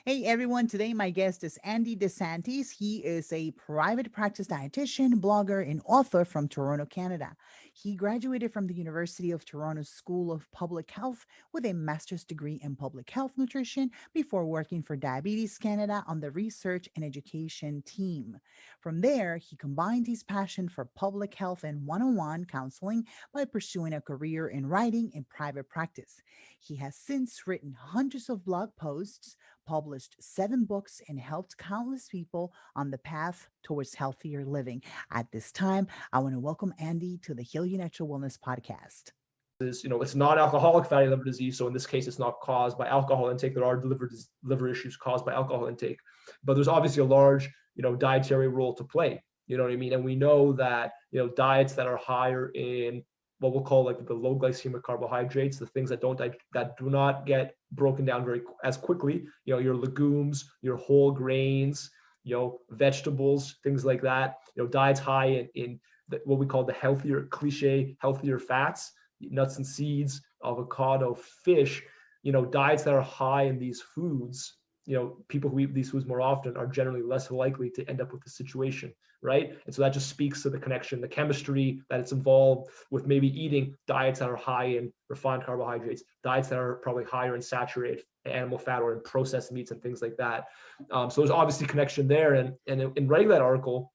Hey everyone, today my guest is Andy Di Santis. He is a private practice dietitian, blogger, and author from Toronto, Canada. He graduated from the University of Toronto School of Public Health with a master's degree in public health nutrition before working for Diabetes Canada on the research and education team. From there, he combined his passion for public health and one-on-one counseling by pursuing a career in writing and private practice. He has since written hundreds of blog posts, published 7 books, and helped countless people on the path towards healthier living. At this time, I want to welcome Andy to the Heal Your Natural Wellness podcast. It's non-alcoholic fatty liver disease. So in this case, it's not caused by alcohol intake. There are liver issues caused by alcohol intake, but there's obviously a large, dietary role to play. You know what I mean? And we know that, diets that are higher in what we'll call like the low glycemic carbohydrates, the things that do not get broken down as quickly, your legumes, your whole grains, vegetables, things like that, diets high in what we call the healthier fats, nuts and seeds, avocado, fish, diets that are high in these foods, people who eat these foods more often are generally less likely to end up with the situation, right? And so that just speaks to the connection, the chemistry that it's involved with maybe eating diets that are high in refined carbohydrates, diets that are probably higher in saturated animal fat or in processed meats and things like that. So there's obviously connection there. And in writing that article,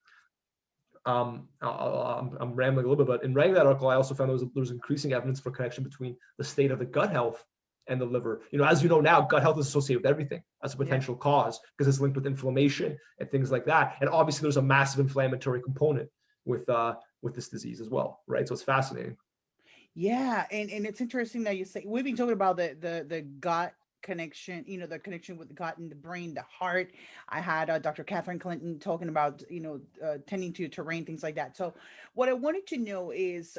I'm rambling a little bit, but in writing that article, I also found there was increasing evidence for connection between the state of the gut health and the liver. As you know now, gut health is associated with everything as a potential cause because it's linked with inflammation and things like that. And obviously, there's a massive inflammatory component with this disease as well, right? So it's fascinating. Yeah, and it's interesting that you say we've been talking about the gut connection, the connection with the gut and the brain, the heart. I had Dr. Catherine Clinton talking about, tending to terrain, things like that. So what I wanted to know is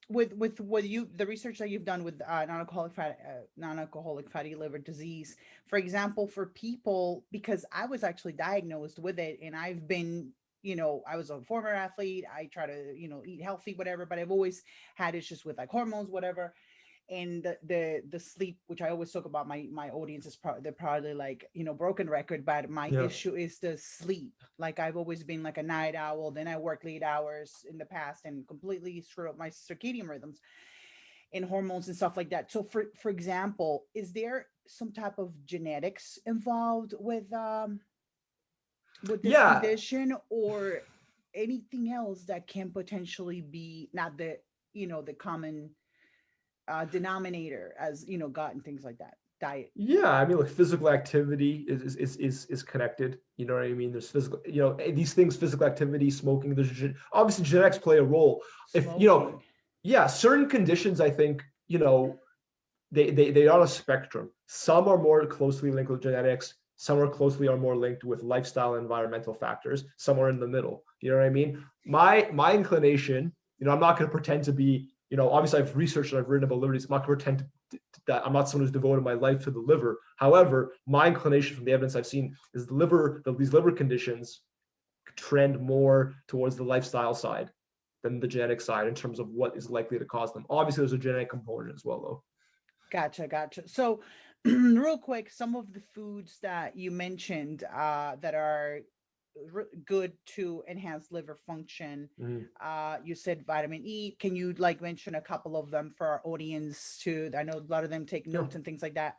with what you the research that you've done with non-alcoholic fatty liver disease, for example, for people, because I was actually diagnosed with it, and I've been, I was a former athlete. I try to, eat healthy, whatever, but I've always had issues with like hormones, whatever. And the sleep, which I always talk about, my audience is they're probably like, broken record, but my Yeah. issue is the sleep. Like, I've always been like a night owl, then I work late hours in the past and completely screw up my circadian rhythms and hormones and stuff like that. So for example, is there some type of genetics involved with this Yeah. condition, or anything else that can potentially be not the common denominator, as gut and things like that, diet? Yeah, I mean, like physical activity is connected. You know what I mean? There's physical, these things, physical activity, smoking. Obviously genetics play a role. If Smoking. yeah, certain conditions, I think, they are a spectrum. Some are more closely linked with genetics. Some are more linked with lifestyle and environmental factors. Some are in the middle. You know what I mean? My inclination, I'm not going to pretend to be, obviously I've researched and I've written about liver disease. I'm not going to pretend that I'm not someone who's devoted my life to the liver. However, my inclination from the evidence I've seen is these liver conditions trend more towards the lifestyle side than the genetic side in terms of what is likely to cause them. Obviously, there's a genetic component as well, though. Gotcha. So real quick, some of the foods that you mentioned that are good to enhance liver function. Mhm. You said vitamin E. Can you like mention a couple of them for our audience too? I know a lot of them take Yeah. notes and things like that.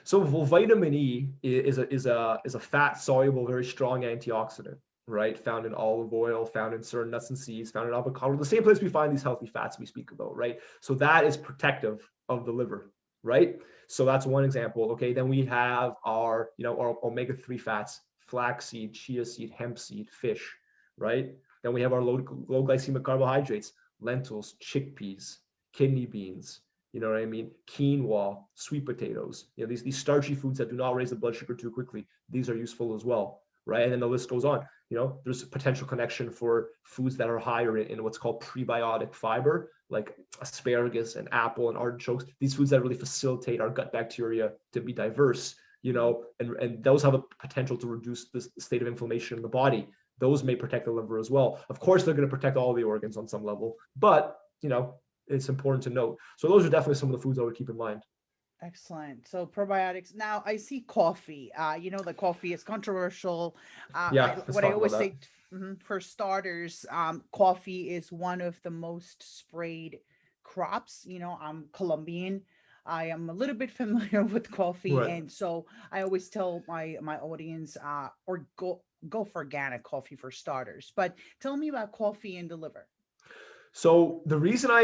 So well, vitamin E is a fat soluble, very strong antioxidant, right? Found in olive oil, found in certain nuts and seeds, found in avocado, the same place we find these healthy fats we speak about, right? So that is protective of the liver, right? So that's one example. Okay, then we have our omega-3 fats, flaxseed, chia seed, hemp seed, fish, right? Then we have our low glycemic carbohydrates, lentils, chickpeas, kidney beans, you know what I mean? Quinoa, sweet potatoes, these starchy foods that do not raise the blood sugar too quickly. These are useful as well, right? And then the list goes on. There's a potential connection for foods that are higher in what's called prebiotic fiber, like asparagus and apple and artichokes. These foods that really facilitate our gut bacteria to be diverse, and those have a potential to reduce the state of inflammation in the body. Those may protect the liver as well. Of course, they're going to protect all the organs on some level, but it's important to note. So those are definitely some of the foods I would keep in mind. Excellent. So probiotics. Now I see coffee. The coffee is controversial. Yeah, let's What I talk about always that. say, for starters, coffee is one of the most sprayed crops. I'm Colombian. I am a little bit familiar with coffee, Right. and so I always tell my audience, or go for organic coffee for starters. But tell me about coffee and the liver. So the reason I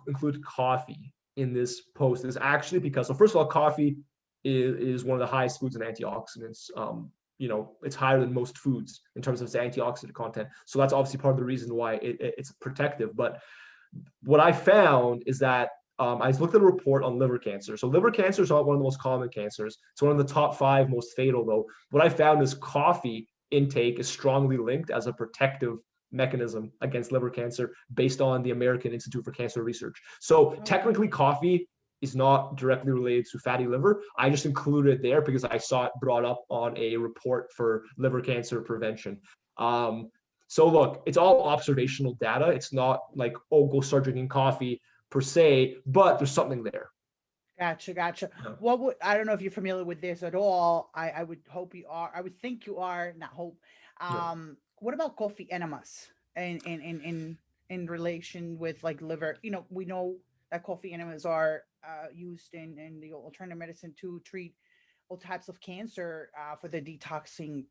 include coffee in this post is actually because, so first of all, coffee is one of the highest foods in antioxidants. It's higher than most foods in terms of its antioxidant content. So that's obviously part of the reason why it's protective. But what I found is that I looked at a report on liver cancer. So liver cancer is not one of the most common cancers. It's one of the top 5 most fatal, though. What I found is coffee intake is strongly linked as a protective mechanism against liver cancer based on the American Institute for Cancer Research. So technically, Okay. coffee is not directly related to fatty liver. I just included it there because I saw it brought up on a report for liver cancer prevention. Um, so look, it's all observational data. It's not like, oh, go start drinking coffee per se, but there's something there. Gotcha, gotcha. Yeah. I don't know if you're familiar with this at all. I would hope you are. I would think you are, not hope. Yeah. What about coffee enemas in relation with like liver? We know that coffee enemas are used in the alternative medicine to treat all types of cancer for the detoxing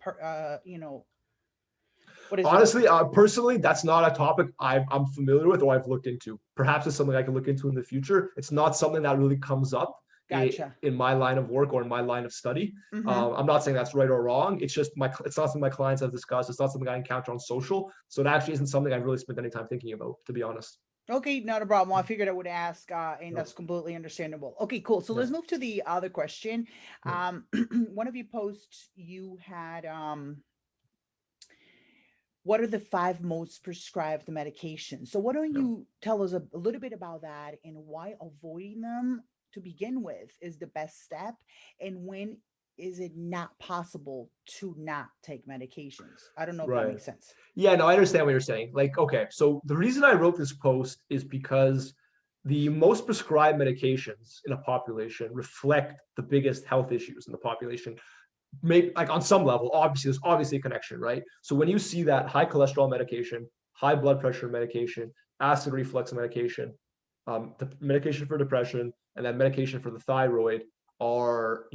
what is it? Honestly, personally, that's not a topic I'm familiar with or I've looked into. Perhaps it's something I can look into in the future. It's not something that really comes up Gotcha. in my line of work or in my line of study. Mm-hmm. I'm not saying that's right or wrong. It's just it's not something my clients have discussed. It's not something I encounter on social. So it actually isn't something I've really spent any time thinking about, to be honest. Okay, not a problem. I figured I would ask, and No, that's completely understandable. Okay, cool. So let's no, move to the other question. no, One of your posts, you had, what are the 5 most prescribed medications? So why don't no. you tell us a little bit about that and why avoiding them to begin with is the best step, and when is it not possible to not take medications? I don't know if that Right. makes sense. Yeah, no, I understand what you're saying. Like, okay, so the reason I wrote this post is because the most prescribed medications in a population reflect the biggest health issues in the population. Maybe like on some level, obviously, there's obviously a connection, right? So when you see that high cholesterol medication, high blood pressure medication, acid reflux medication, the medication for depression, and then medication for the thyroid are,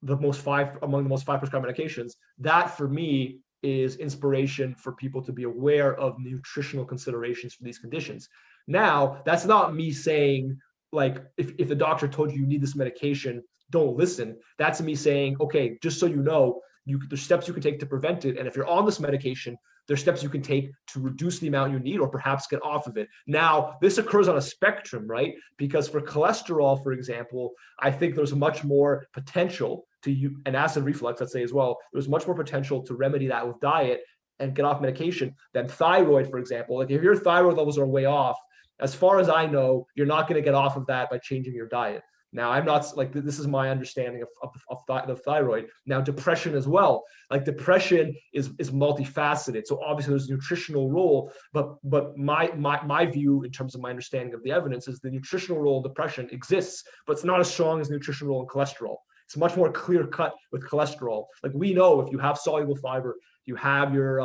the most 5 among the most 5 prescribed medications. That for me is inspiration for people to be aware of nutritional considerations for these conditions. Now, that's not me saying, like, if the doctor told you need this medication, don't listen. That's me saying, okay, just so you know, there's steps you can take to prevent it. And if you're on this medication, there's steps you can take to reduce the amount you need or perhaps get off of it. Now, this occurs on a spectrum, right? Because for cholesterol, for example, I think there's much more potential to you, and acid reflux, let's say as well, there's much more potential to remedy that with diet and get off medication than thyroid, for example. Like if your thyroid levels are way off, as far as I know, you're not going to get off of that by changing your diet. Now, I'm not like, this is my understanding of the thyroid. Now, depression as well. Like depression is multifaceted. So obviously there's a nutritional role, but my view in terms of my understanding of the evidence is the nutritional role in depression exists, but it's not as strong as the nutritional role in cholesterol. It's much more clear cut with cholesterol. Like we know if you have soluble fiber, you have your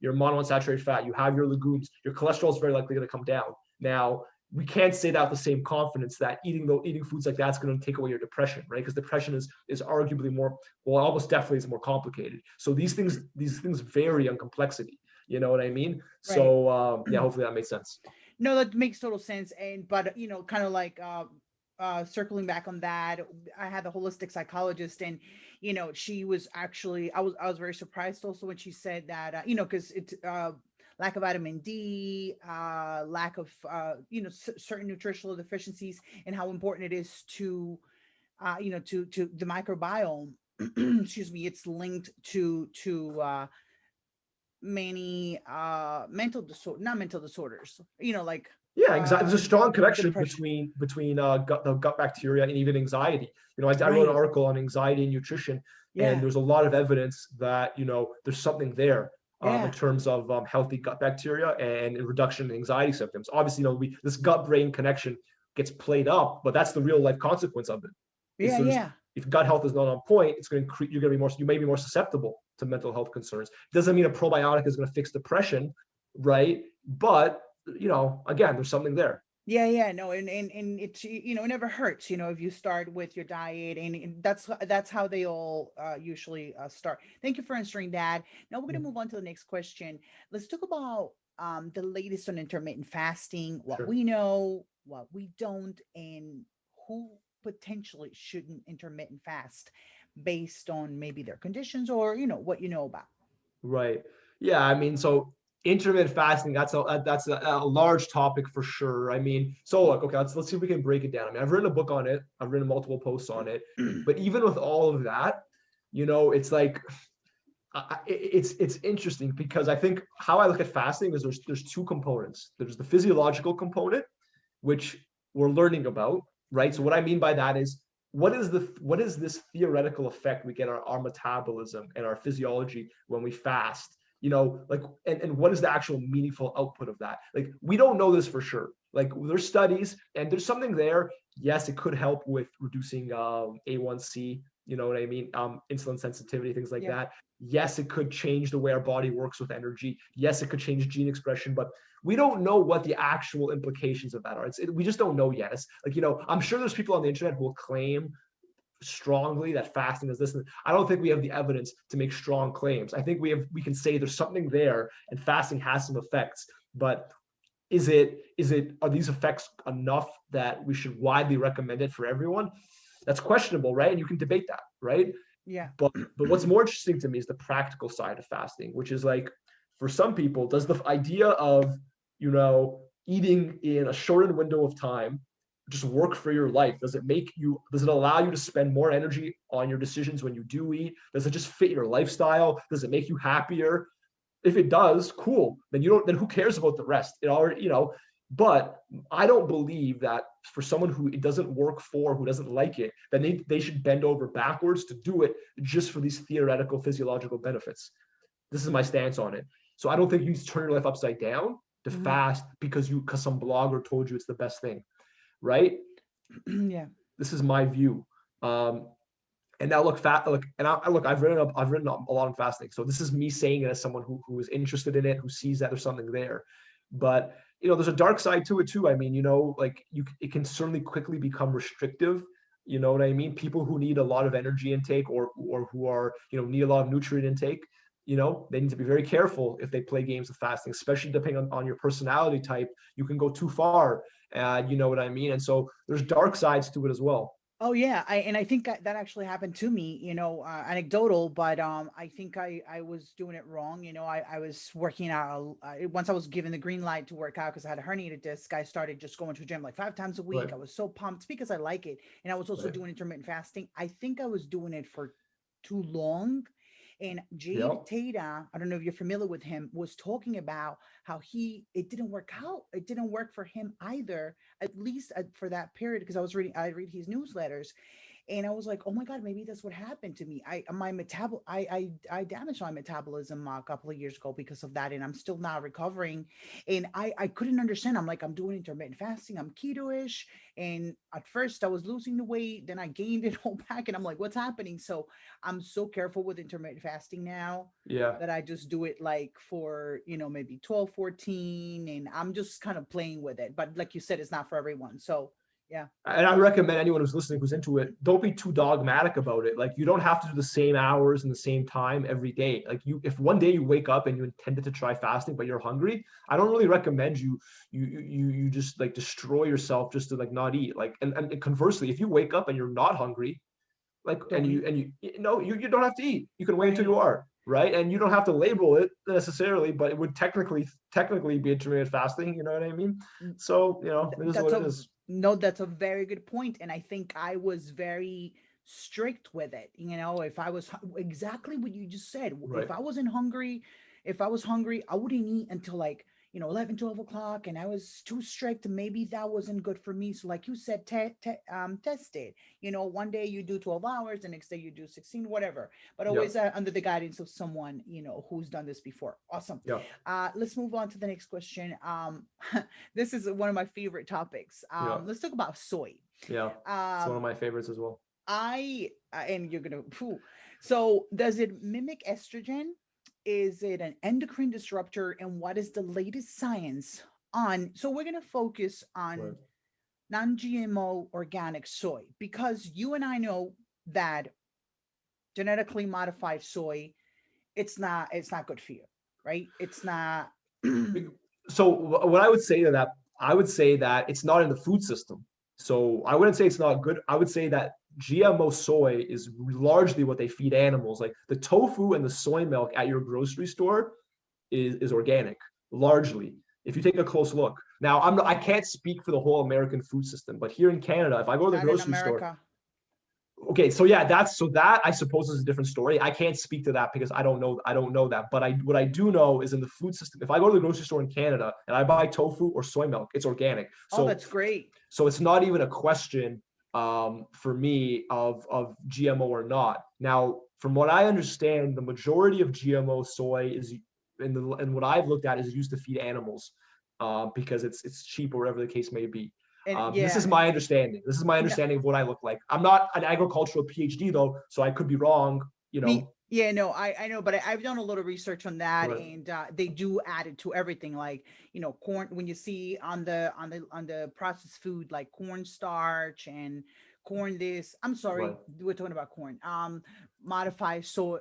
monounsaturated fat, you have your legumes, your cholesterol is very likely going to come down. Now, we can't say that with the same confidence that eating foods like that's going to take away your depression, right? Because depression is arguably more, well, almost definitely is more complicated. So these things vary on complexity. You know what I mean? Right. So yeah, hopefully that makes sense. No, that makes total sense. And but kind of like circling back on that, I had the holistic psychologist, and she was actually, I was very surprised also when she said that because it's lack of vitamin D, lack of certain nutritional deficiencies, and how important it is to to the microbiome. Excuse me, it's linked to many mental disorder, not mental disorders, like Yeah, exactly. There's a strong connection depression. between the gut bacteria and even anxiety. I wrote an Right. article on anxiety and nutrition, and Yeah. there's a lot of evidence that there's something there in Yeah. terms of healthy gut bacteria and reduction in anxiety symptoms. Obviously, this gut brain connection gets played up, but that's the real life consequence of it. Yeah, yeah. If gut health is not on point, it's going to you're going to be more, you may be more susceptible to mental health concerns. Doesn't mean a probiotic is going to fix depression, right? But again, there's something there. Yeah, no, and it's, it never hurts, if you start with your diet, and that's how they all usually start. Thank you for answering that. Now we're gonna move on to the next question. Let's talk about the latest on intermittent fasting, what Sure. we know, what we don't, and who potentially shouldn't intermittent fast based on maybe their conditions or what you know about. Right. Yeah. I mean, so intermittent fasting, that's a large topic for sure. I mean, so look, okay, let's see if we can break it down. I mean, I've written a book on it. I've written multiple posts on it. But even with all of that, it's like it's interesting because I think how I look at fasting is there's two components. There's the physiological component, which we're learning about, right? So what I mean by that is what is this theoretical effect we get on our metabolism and our physiology when we fast? Like, and what is the actual meaningful output of that? Like, we don't know this for sure. Like, there's studies and there's something there. Yes, it could help with reducing A1C, you know what I mean? Insulin sensitivity, things like that. Yes, it could change the way our body works with energy. Yes, it could change gene expression, but we don't know what the actual implications of that are. We just don't know yet. It's like, I'm sure there's people on the internet who will claim strongly that fasting is this. I don't think we have the evidence to make strong claims. I think we can say there's something there and fasting has some effects, but are these effects enough that we should widely recommend it for everyone? That's questionable, right? And you can debate that, right? Yeah. But what's more interesting to me is the practical side of fasting, which is like, for some people, does the idea of eating in a shortened window of time just work for your life? Does it allow you to spend more energy on your decisions when you do eat? Does it just fit your lifestyle? Does it make you happier? If it does, cool. Then who cares about the rest? It already, but I don't believe that for someone who it doesn't work for, who doesn't like it, then they should bend over backwards to do it just for these theoretical physiological benefits. This is my stance on it. So I don't think you turn your life upside down to fast because some blogger told you it's the best thing, right? Yeah. This is my view. And now I've written a lot on fasting. So this is me saying it as someone who is interested in it, who sees that there's something there. But there's a dark side to it too. I mean, it can certainly quickly become restrictive. You know what I mean? People who need a lot of energy intake or who are, need a lot of nutrient intake, they need to be very careful if they play games with fasting, especially depending on your personality type. You can go too far. You know what I mean? And so there's dark sides to it as well. Oh yeah, I think that actually happened to me, anecdotal, but I think I was doing it wrong. I was working out once I was given the green light to work out because I had a herniated disc. I started just going to the gym like 5 times a week. Right. I was so pumped because I like it, and I was also doing intermittent fasting. I think I was doing it for too long. And Jade Tata, I don't know if you're familiar with him, was talking about how it didn't work out. It didn't work for him either, at least for that period, because I read his newsletters, and I was like, oh my God, maybe that's what happened to me. I damaged my metabolism a couple of years ago because of that, and I'm still now recovering. And I couldn't understand. I'm like, I'm doing intermittent fasting, I'm keto-ish, and at first I was losing the weight, then I gained it all back, and I'm like, what's happening? So I'm so careful with intermittent fasting now. Yeah. That I just do it like for, maybe 12, 14, and I'm just kind of playing with it. But like you said, it's not for everyone. So yeah. And I recommend anyone who's listening, who's into it, don't be too dogmatic about it. Like, you don't have to do the same hours and the same time every day. Like, if one day you wake up and you intended to try fasting, but you're hungry, I don't really recommend you just like destroy yourself just to like not eat. Like, and conversely, if you wake up and you're not hungry, like, you don't have to eat. You can wait until you are, right? And you don't have to label it necessarily, but it would technically be intermittent fasting. You know what I mean? So, it is what it is. No, that's a very good point. And I think I was very strict with it. If I was exactly what you just said, Right. if I was hungry, I wouldn't eat until like, 11, 12 o'clock, and I was too strict. Maybe that wasn't good for me. So like you said, test it. One day you do 12 hours, the next day you do 16, whatever, but Yeah. always under the guidance of someone, who's done this before. Awesome. Yeah. Let's move on to the next question. This is one of my favorite topics. Yeah. Let's talk about soy. Yeah. It's one of my favorites as well. And you're gonna so does it mimic estrogen? Is it an endocrine disruptor? And what is the latest science on? So we're gonna focus on Right. non-GMO organic soy, because you and I know that genetically modified soy, it's not good for you, right? It's not. So what I would say to that, I would say that it's not in the food system. So I wouldn't say it's not good. I would say that GMO soy is largely what they feed animals. Like the tofu and the soy milk at your grocery store is organic, largely. If you take a close look. Now, I can't speak for the whole American food system, but here in Canada, if I go to the Not in grocery store, America. okay, so yeah, that I suppose is a different story. I can't speak to that because I don't know that. But what I do know is in the food system, if I go to the grocery store in Canada and I buy tofu or soy milk, it's organic. Oh, So that's great. so it's not even a question for me of GMO or not. Now, from what I understand, the majority of GMO soy is and what I've looked at is used to feed animals because it's cheap or whatever the case may be. And This is yeah, my understanding. This is my no, understanding of what I look like. I'm not an agricultural PhD though, so I could be wrong. You me, know, yeah, no, I know, but I've done a little research on that, right, and they do add it to everything, like corn. When you see on the processed food, like cornstarch and corn this. I'm sorry, right, we're talking about corn. Modified soy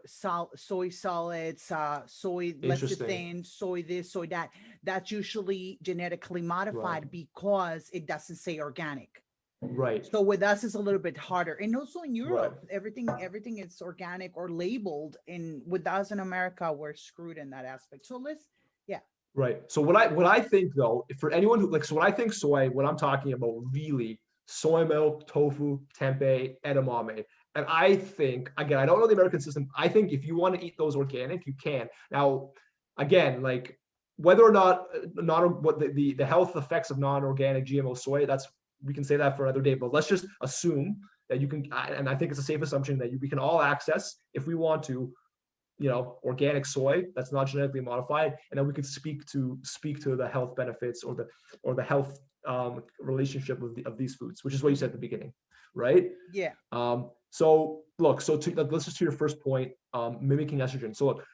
solids, soy interesting, lecithin, soy this, soy that. That's usually genetically right, modified because it doesn't say organic. right, So with us it's a little bit harder, and also in right. Europe everything is organic or labeled, and with us in America we're screwed in that aspect. So let's, yeah. Right. So what I think though, for anyone who like, so when I think soy, what I'm talking about really soy milk, tofu, tempeh, edamame. And I think, again, I don't know the American system. I think if you want to eat those organic, you can. Now, again, like whether or not not what the health effects of non-organic GMO soy, that's we can say that for another day. But let's just assume that you can, and I think it's a safe assumption that we can all access if we want to organic soy that's not genetically modified, and then we could speak to the health benefits or the health relationship of these foods, which is what you said at the beginning, right? Yeah. So look, let's just to your first point, mimicking estrogen. So look,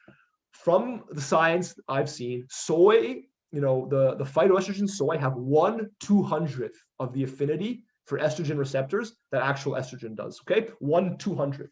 from the science I've seen, soy, the phytoestrogen soy have 1/200th of the affinity for estrogen receptors that actual estrogen does. Okay, 1/200th. Wow.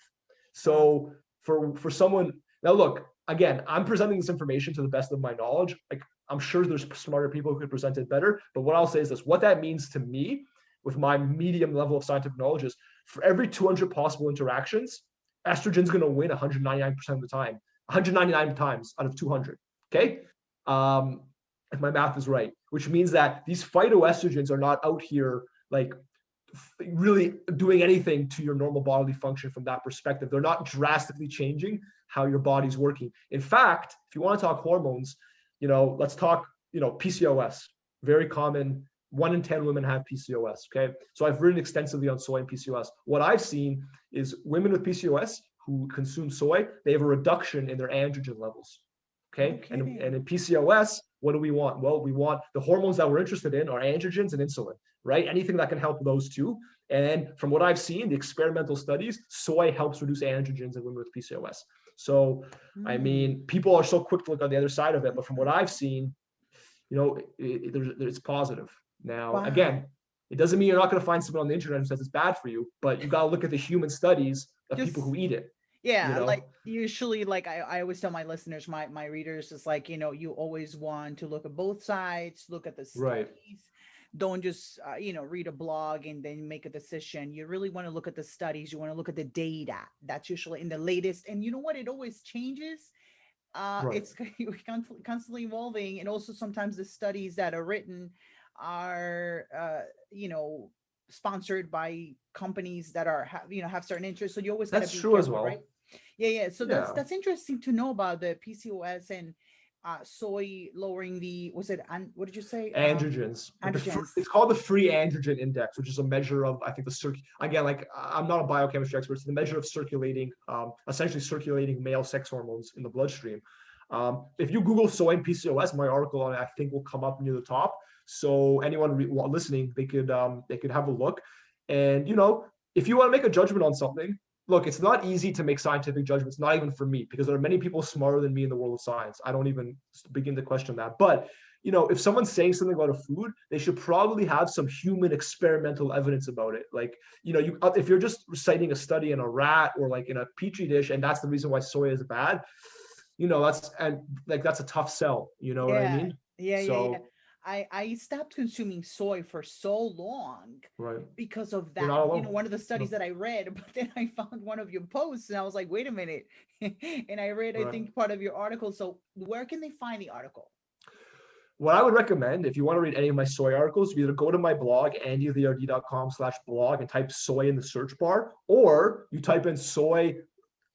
So for someone now, look, again, I'm presenting this information to the best of my knowledge. Like, I'm sure there's smarter people who could present it better, but what I'll say is this: what that means to me, with my medium level of scientific knowledge, is for every 200 possible interactions, estrogen's going to win 199% of the time, 199 times out of 200. Okay, if my math is right, which means that these phytoestrogens are not out here like really doing anything to your normal bodily function from that perspective. They're not drastically changing how your body's working. In fact, if you want to talk hormones, let's talk, PCOS, very common. 1 in 10 women have PCOS. Okay. So I've written extensively on soy and PCOS. What I've seen is women with PCOS who consume soy, they have a reduction in their androgen levels. Okay. No And kidding. in PCOS, what do we want? Well, we want the hormones that we're interested in are androgens and insulin, right? Anything that can help those two. And from what I've seen, the experimental studies, soy helps reduce androgens in women with PCOS. So, I mean, people are so quick to look on the other side of it, but from what I've seen, it's positive. Now, Wow. again, it doesn't mean you're not going to find someone on the internet who says it's bad for you, but you got to look at the human studies of people Just, who eat it. yeah, like usually, like I always tell my listeners, my readers, is like, you always want to look at both sides, look at the Right. studies. Don't just read a blog and then make a decision. You really want to look at the studies. You want to look at the data. That's usually in the latest. And you know what? It always changes. Right. It's constantly evolving, and also sometimes the studies that are written are sponsored by companies that are have certain interests, so you always got to That's be true as careful, right? well. Yeah, yeah. So that's Yeah. that's interesting to know about the PCOS, and soy lowering the, was it, what did you say? Androgens. Androgens. It's called the free androgen index, which is a measure of, I think, again, like I'm not a biochemistry expert. It's the measure of circulating, essentially circulating male sex hormones in the bloodstream. If you Google soy and PCOS, my article on it, I think, will come up near the top. So anyone listening, they could have a look. And if you want to make a judgment on something, look, it's not easy to make scientific judgments, not even for me, because there are many people smarter than me in the world of science. I don't even begin to question that. But if someone's saying something about a food, they should probably have some human experimental evidence about it. Like, if you're just reciting a study in a rat or like in a petri dish, and that's the reason why soy is bad, that's a tough sell. You know what I Yeah, mean? yeah. So, I stopped consuming soy for so long right, because of you're that. not alone. One of the studies No, that I read, but then I found one of your posts and I was like, wait a minute. And I read, I right. think, part of your article. So where can they find the article? What I would recommend, if you want to read any of my soy articles, you either go to my blog, andytherd.com/blog, and type soy in the search bar, or you type in soy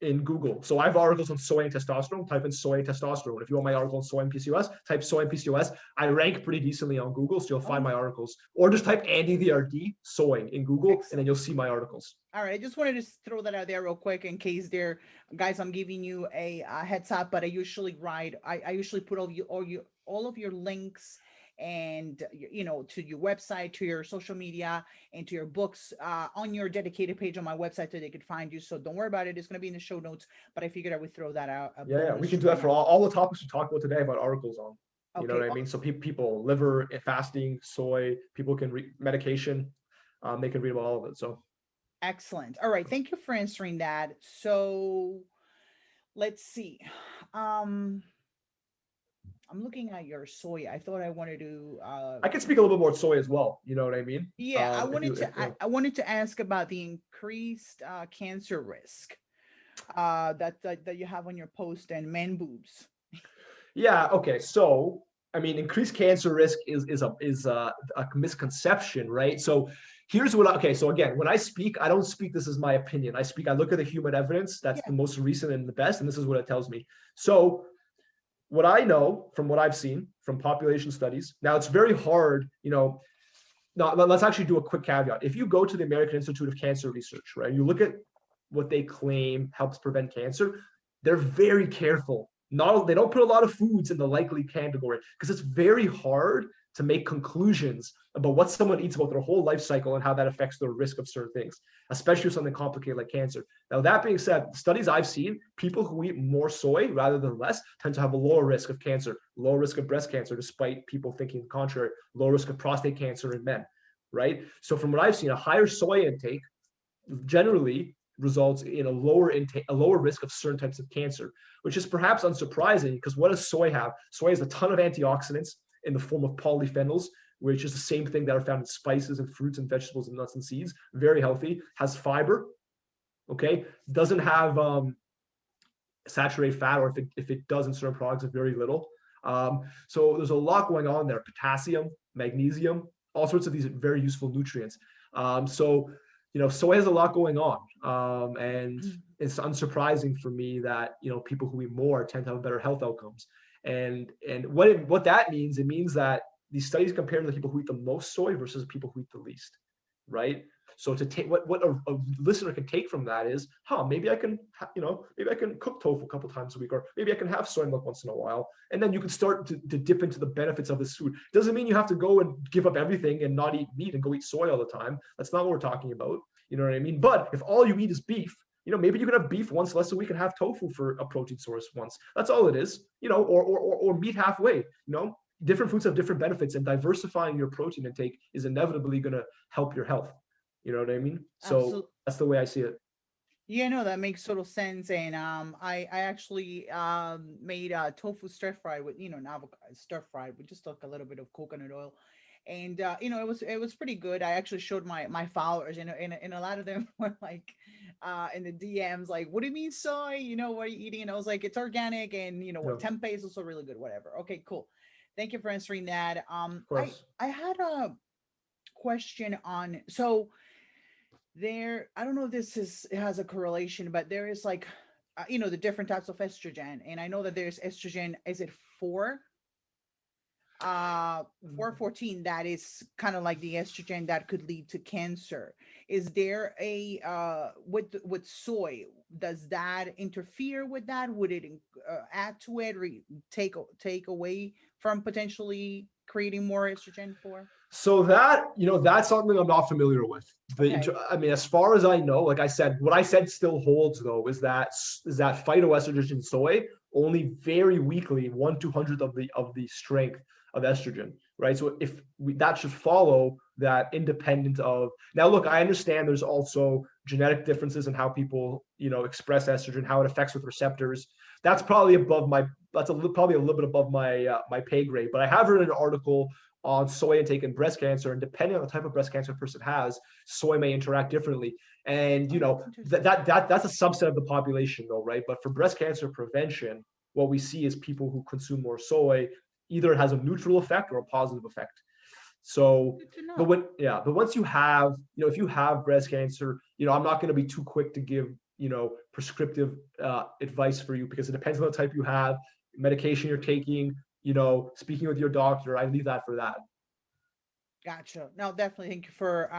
in Google. So I have articles on soy and testosterone. Type in soy and testosterone. If you want my article on soy and PCOS, type soy and PCOS. I rank pretty decently on Google, so you'll find Oh, my articles. Or just type Andy the RD soy in Google, and then excellent. you'll see my articles. All right, I just wanted to throw that out there real quick in case there, guys. I'm giving you a, heads up, but I usually write. I usually put all of your links and to your website, to your social media, and to your books on your dedicated page on my website so they could find you. So don't worry about it. It's going to be in the show notes. But I figured I would throw that out a Yeah, we bonus can do that right for now. all the topics we talked about today about articles on. You know Okay, what I mean? So people, liver, fasting, soy, people can read medication. They can read about all of it. So excellent. All right, thank you for answering that. So let's see. Um, I'm looking at your soy. I thought I wanted to I can speak a little bit more soy as well. You know what I mean? yeah, I If wanted you, to if you know. I wanted to ask about the increased cancer risk that you have on your post and man boobs. Yeah. Okay. So, I mean, increased cancer risk is a misconception, right? So, here's what. Okay. So again, when I speak, I don't speak this as my opinion. I look at the human evidence. That's Yeah. the most recent and the best, and this is what it tells me. So, what I know from what I've seen from population studies. Now, it's very hard. Now, let's actually do a quick caveat. If you go to the American Institute of Cancer Research, right, you look at what they claim helps prevent cancer, they're very careful. They don't put a lot of foods in the likely category because it's very hard to make conclusions about what someone eats about their whole life cycle and how that affects their risk of certain things, especially with something complicated like cancer. Now, that being said, studies I've seen, people who eat more soy rather than less tend to have a lower risk of cancer, lower risk of breast cancer, despite people thinking the contrary, low risk of prostate cancer in men, right? So from what I've seen, a higher soy intake generally results in a lower risk of certain types of cancer, which is perhaps unsurprising because what does soy have? Soy has a ton of antioxidants in the form of polyphenols, which is the same thing that are found in spices and fruits and vegetables and nuts and seeds. Very healthy. Has fiber. Okay, doesn't have saturated fat, or if it does in certain products, very little. So there's a lot going on there. Potassium, magnesium, all sorts of these very useful nutrients. So soy has a lot going on, and it's unsurprising for me that people who eat more tend to have better health outcomes. And what that means, it means that these studies compare the people who eat the most soy versus people who eat the least, right? So to take what a listener can take from that is, maybe I can, maybe I can cook tofu a couple times a week, or maybe I can have soy milk once in a while. And then you can start to dip into the benefits of this food. Doesn't mean you have to go and give up everything and not eat meat and go eat soy all the time. That's not what we're talking about. You know what I mean? But if all you eat is beef, maybe you can have beef once less a week and have tofu for a protein source once. That's all it is, or meet halfway, different foods have different benefits, and diversifying your protein intake is inevitably going to help your health. You know what I mean? So Absolutely. that's the way I see it. Yeah, no, that makes total sense. And I actually made tofu stir fry with an avocado stir fry with just like a little bit of coconut oil, and it was pretty good. I actually showed my followers, and a lot of them were like in the DMs like, "What do you mean soy? What are you eating?" And I was like, "It's organic, and Yeah, what tempeh is also really good. Whatever." Okay, cool. Thank you for answering that. of I course. I had a question on I don't know if this has a correlation, but there is like the different types of estrogen, and I know that there's estrogen, is it 4 uh 414, that is kind of like the estrogen that could lead to cancer. Is there a with soy, does that interfere with that? Would it add to it, or take away from potentially creating more estrogen for? So that, that's something I'm not familiar with. Okay. I mean, as far as I know, like I said, what I said still holds though, is that phytoestrogen in soy only very weakly 1/200th of the strength of estrogen, right? So that should follow that independent of. Now, look, I understand there's also genetic differences in how people, express estrogen, how it affects with receptors. That's probably above my. Probably a little bit above my pay grade. But I have read an article on soy intake and breast cancer, and depending on the type of breast cancer a person has, soy may interact differently. And Oh, that's interesting. that's a subset of the population, though, right? But for breast cancer prevention, what we see is people who consume more soy either has a neutral effect or a positive effect. So, Good to but know. once you have, if you have breast cancer, I'm not going to be too quick to give, prescriptive advice for you, because it depends on the type you have, medication you're taking, speaking with your doctor. I leave that for that. Gotcha. No, definitely. Thank you for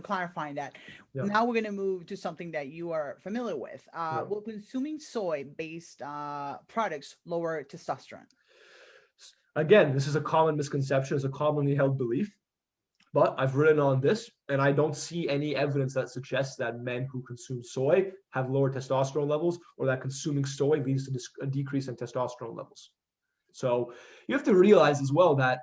clarifying that. Yeah. Now we're gonna move to something that you are familiar with. Yeah. Will consuming soy-based products lower testosterone? Again, this is a common misconception. It's a commonly held belief, but I've written on this, and I don't see any evidence that suggests that men who consume soy have lower testosterone levels, or that consuming soy leads to a decrease in testosterone levels. So you have to realize as well that,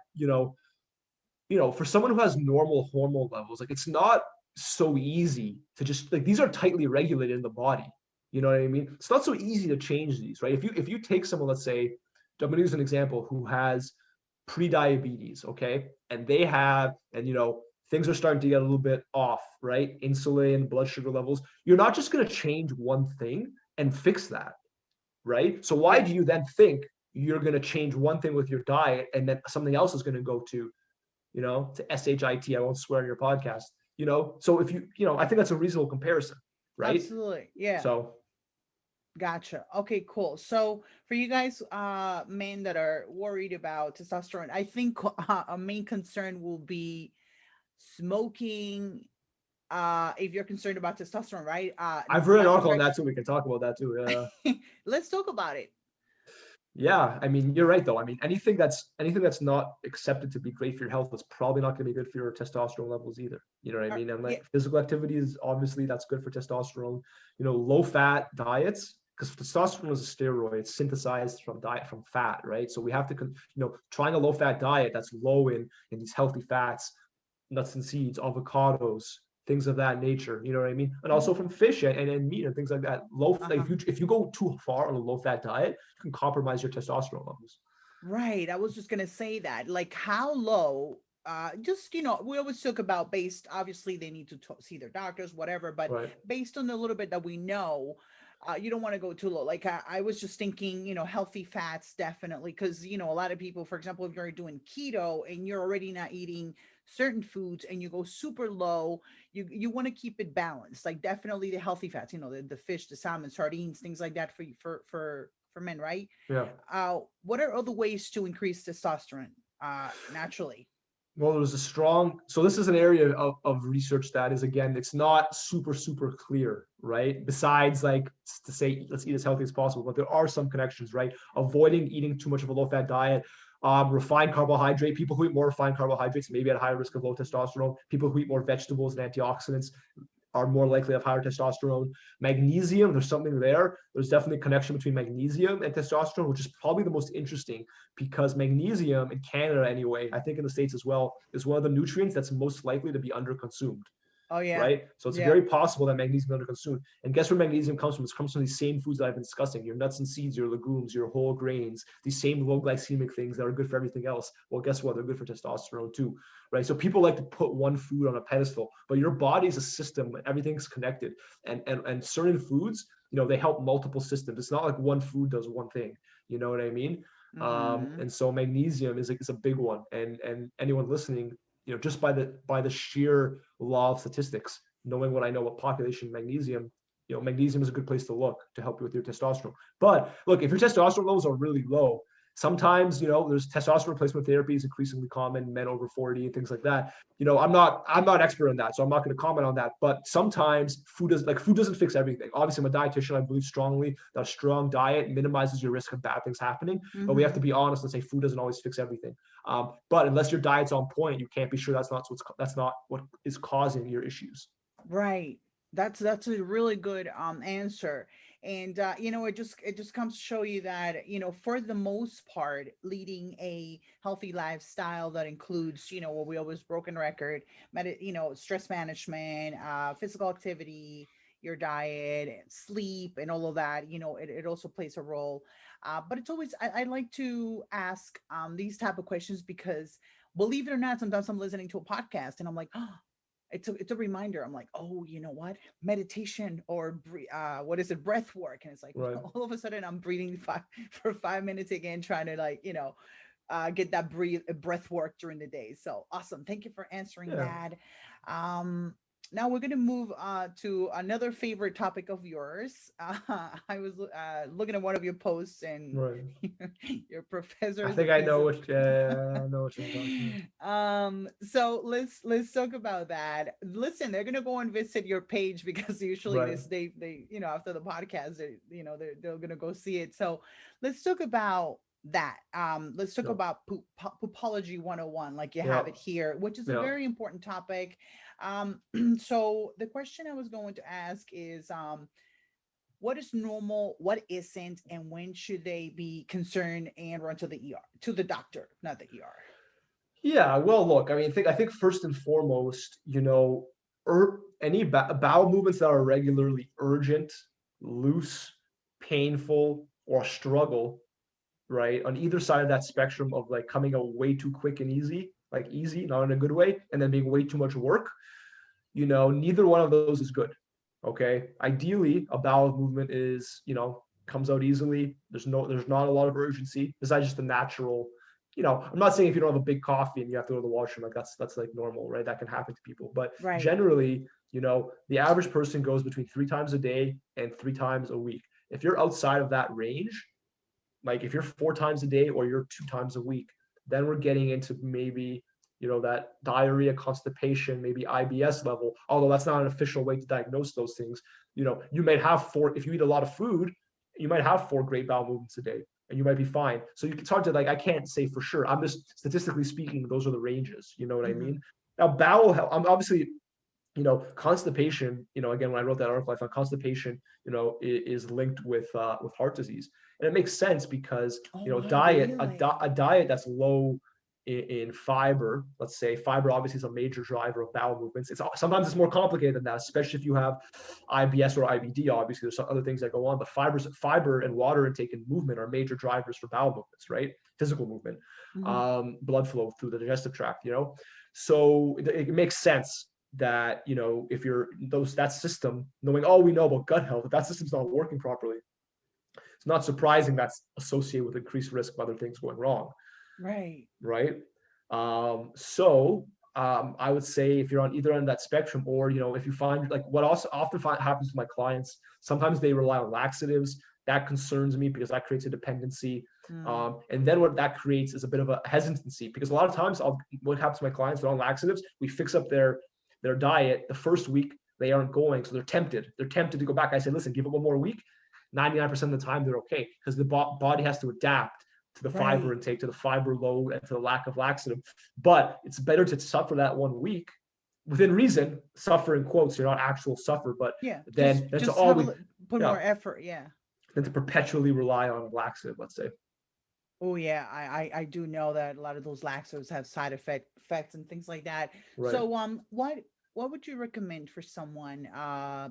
for someone who has normal hormone levels, like, it's not so easy to just, like, these are tightly regulated in the body. You know what I mean? It's not so easy to change these, right? If you take someone, let's say, I'm going to use an example, who has pre-diabetes, okay, and things are starting to get a little bit off, right? Insulin, blood sugar levels. You're not just going to change one thing and fix that, right? So why Yeah. do you then think you're going to change one thing with your diet and then something else is going to go to shit? I won't swear in your podcast. So if I think that's a reasonable comparison, right? Absolutely. Yeah. So Gotcha. Okay, cool. So for you guys, men that are worried about testosterone, I think a main concern will be smoking. If you're concerned about testosterone, right? I've read an Not article on that direct. too. We can talk about that too. Yeah. Let's talk about it. Yeah, I mean, you're right though. I mean, anything that's not accepted to be great for your health is probably not going to be good for your testosterone levels either. You know what I mean? And Yeah. like physical activity is obviously that's good for testosterone. Low fat diets, because testosterone is a steroid. It's synthesized from fat, right? So we have to, trying a low fat diet that's low in these healthy fats, nuts and seeds, avocados, things of that nature. You know what I mean? And Mhm. also from fish and meat and things like that. Uh-huh. If you go too far on a low fat diet, you can compromise your testosterone levels. Right. I was just gonna say that. Like how low, just we always talk about based, obviously they need to see their doctors, whatever, but Right. based on the little bit that we know, you don't want to go too low. Like I was just thinking, healthy fats definitely, because a lot of people, for example, if you're doing keto and you're already not eating certain foods and you go super low, you want to keep it balanced. Like definitely the healthy fats, the fish, the salmon, sardines, things like that for men, right? Yeah. What are other ways to increase testosterone naturally? Well, there's a strong, so this is an area of research that is, again, it's not super, super clear, right? Besides, like, to say, let's eat as healthy as possible, but there are some connections, right? Avoiding eating too much of a low fat diet, refined carbohydrate, people who eat more refined carbohydrates may be at higher risk of low testosterone. People who eat more vegetables and antioxidants are more likely to have higher testosterone. Magnesium, there's something there. There's definitely a connection between magnesium and testosterone, which is probably the most interesting, because magnesium in Canada anyway, I think in the States as well, is one of the nutrients that's most likely to be underconsumed, Oh yeah, right? So it's yeah. very possible that magnesium is underconsumed. And guess where magnesium comes from? It comes from these same foods that I've been discussing: your nuts and seeds, your legumes, your whole grains, these same low glycemic things that are good for everything else. Well, guess what? They're good for testosterone too, right? So people like to put one food on a pedestal, but your body is a system. Everything's connected, and certain foods, they help multiple systems. It's not like one food does one thing. You know what I mean? Mm-hmm. And so magnesium is a big one. And anyone listening, just by the sheer law of statistics, knowing what I know about population magnesium, magnesium is a good place to look to help you with your testosterone. But look, if your testosterone levels are really low, sometimes, there's testosterone replacement therapy is increasingly common, men over 40 and things like that. I'm not expert in that, so I'm not going to comment on that. But sometimes food doesn't fix everything. Obviously, I'm a dietitian. I believe strongly that a strong diet minimizes your risk of bad things happening. But we have to be honest and say food doesn't always fix everything. But unless your diet's on point, you can't be sure that's not what is causing your issues. Right. That's a really good answer. And it just comes to show you that, for the most part, leading a healthy lifestyle that includes, what we always broken record, stress management, physical activity, your diet, sleep, and all of that, it also plays a role. But it's always, I like to ask these type of questions because, believe it or not, sometimes I'm listening to a podcast and I'm like, oh, it's a reminder. I'm like, oh, you know what? Meditation or what is it? Breath work. And it's like, Right. all of a sudden I'm breathing for 5 minutes again, trying to get that breath work during the day. So awesome. Thank you for answering that. Now we're going to move to another favorite topic of yours. I was looking at one of your posts and Right. your professor I is a think I know physicist. what I know what you're talking So let's talk about that. Listen, they're gonna go and visit your page because usually Right. they after the podcast they're gonna go see it. So let's talk about that. Let's talk Yeah. about poopology 101, like you Yeah. have it here, which is a Yeah. very important topic. So the question I was going to ask is what is normal, what isn't, and when should they be concerned and run to the ER, to the doctor, not the ER? Yeah, well, look, I think first and foremost, any bowel movements that are regularly urgent, loose, painful, or struggle, right, on either side of that spectrum of like coming out way too quick and easy, like easy, not in a good way, and then being way too much work, neither one of those is good. Okay. Ideally, a bowel movement is, comes out easily. There's not a lot of urgency. Besides just the natural, I'm not saying if you don't have a big coffee and you have to go to the washroom, like that's like normal, right? That can happen to people. But Right. generally, the average person goes between 3 times a day and 3 times a week. If you're outside of that range, like if you're 4 times a day or you're 2 times a week, then we're getting into maybe that diarrhea, constipation, maybe IBS level, although that's not an official way to diagnose those things. You might have if you eat a lot of food, you might have 4 great bowel movements a day and you might be fine. So it's hard to I can't say for sure. I'm just statistically speaking, those are the ranges. You know what I mean? Now, bowel health, I'm obviously, constipation, again, when I wrote that article, I found constipation, is linked with heart disease. And it makes sense because, Oh, wow, diet, really? a diet that's low in fiber, let's say fiber obviously is a major driver of bowel movements. Sometimes it's more complicated than that, especially if you have IBS or IBD. Obviously, there's some other things that go on, but fiber and water intake and movement are major drivers for bowel movements, right? Physical movement, blood flow through the digestive tract. So it makes sense that if you're that system, knowing all we know about gut health, if that system's not working properly, it's not surprising that's associated with increased risk of other things going wrong. Right. Right. So I would say if you're on either end of that spectrum, or if you find like what also often happens with my clients, sometimes they rely on laxatives. That concerns me because that creates a dependency. And then what that creates is a bit of a hesitancy, because a lot of times what happens to my clients, they're on laxatives, we fix up their diet the first week, they aren't going, so they're tempted to go back. I say, listen, give it one more week. 99% of the time they're okay, because the body has to adapt to the fiber intake, to the fiber load, and to the lack of laxative. But it's better to suffer that 1 week within reason, suffer in quotes, you're not actual suffer, but Yeah. then Just to always put more effort. Yeah. than to perpetually rely on a laxative, let's say. Oh yeah, I do know that a lot of those laxatives have side effects and things like that. Right. So what would you recommend for someone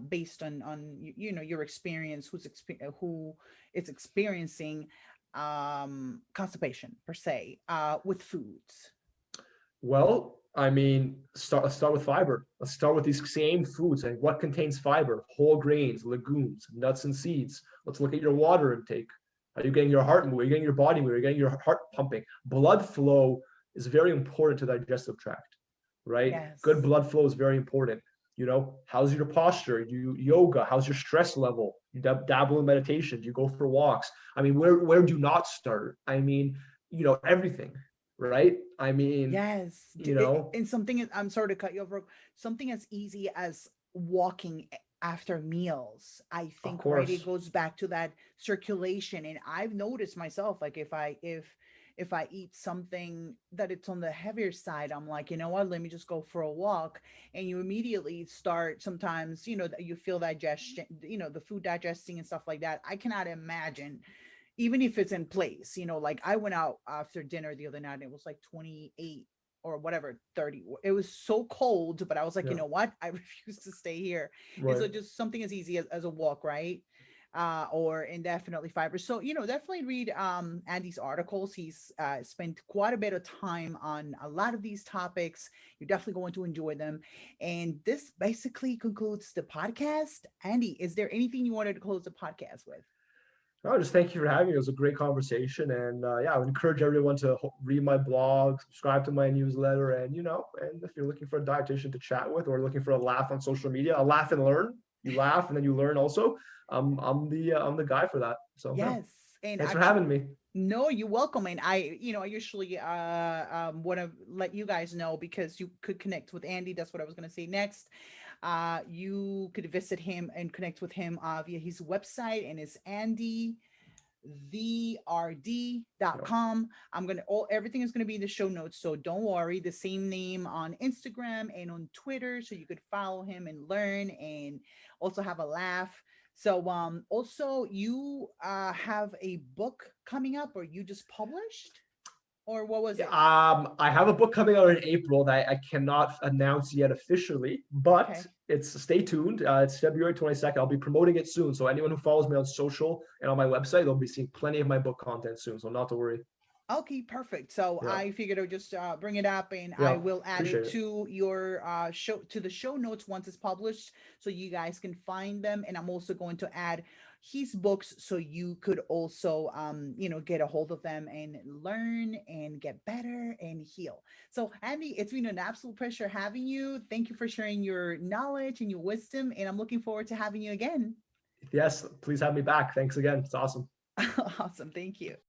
based on your experience, who is experiencing constipation per se with foods? Well, let's start with fiber. Let's start with these same foods. And what contains fiber? Whole grains, legumes, nuts, and seeds. Let's look at your water intake. Are you getting your heart moving? Are you getting your body moving? Are you getting your heart pumping? Blood flow is very important to the digestive tract, right? Yes. Good blood flow is very important. You know, how's your posture? You yoga? How's your stress level? You dabble in meditation? Do you go for walks? I mean, where do you not start? I mean, you know, everything, right? I mean, Yes. you know, And something, I'm sorry to cut you off, something as easy as walking after meals. I of think, right, it course, goes back to that circulation. And I've noticed myself, like if I eat something that it's on the heavier side, I'm like, you know what, let me just go for a walk. And you immediately start, sometimes, that you feel digestion, the food digesting and stuff like that. I cannot imagine, even if it's in place, like I went out after dinner the other night and it was like 28 or whatever, 30. It was so cold, but I was like, you yeah, know what? I refuse to stay here. And so right. just something as easy as a walk, right? Or indefinitely fiber. So, definitely read Andy's articles. He's spent quite a bit of time on a lot of these topics. You're definitely going to enjoy them. And this basically concludes the podcast. Andy, is there anything you wanted to close the podcast with? No, just thank you for having me. It was a great conversation, and yeah, I would encourage everyone to read my blog, subscribe to my newsletter, and you know, and if you're looking for a dietitian to chat with, or looking for a laugh on social media, a laugh and learn. You laugh and then you learn also. I'm the guy for that. So yeah, Yes. And thanks for actually, having me. no, you're welcome. And I usually want to let you guys know, because you could connect with Andy. That's what I was going to say next. You could visit him and connect with him via his website, and it's Andy Yeah, therd.com. I'm gonna all everything is gonna be in the show notes, so don't worry. The same name on Instagram and on Twitter, so you could follow him and learn and also have a laugh. So also you have a book coming up, or you just published, or what was yeah, it? I have a book coming out in April that I cannot announce yet officially, but Okay. it's stay tuned. It's February 22nd. I'll be promoting it soon. So anyone who follows me on social and on my website, they'll be seeing plenty of my book content soon. So not to worry. Okay, perfect. So Yeah. I figured I'd just bring it up, and I Yeah. will add it Appreciate it. to your to the show notes once it's published, so you guys can find them. And I'm also going to add his books, so you could also get a hold of them and learn and get better and heal. So Andy, it's been an absolute pleasure having you. Thank you for sharing your knowledge and your wisdom, and I'm looking forward to having you again. Yes, please have me back. Thanks again. It's awesome. Awesome. Thank you.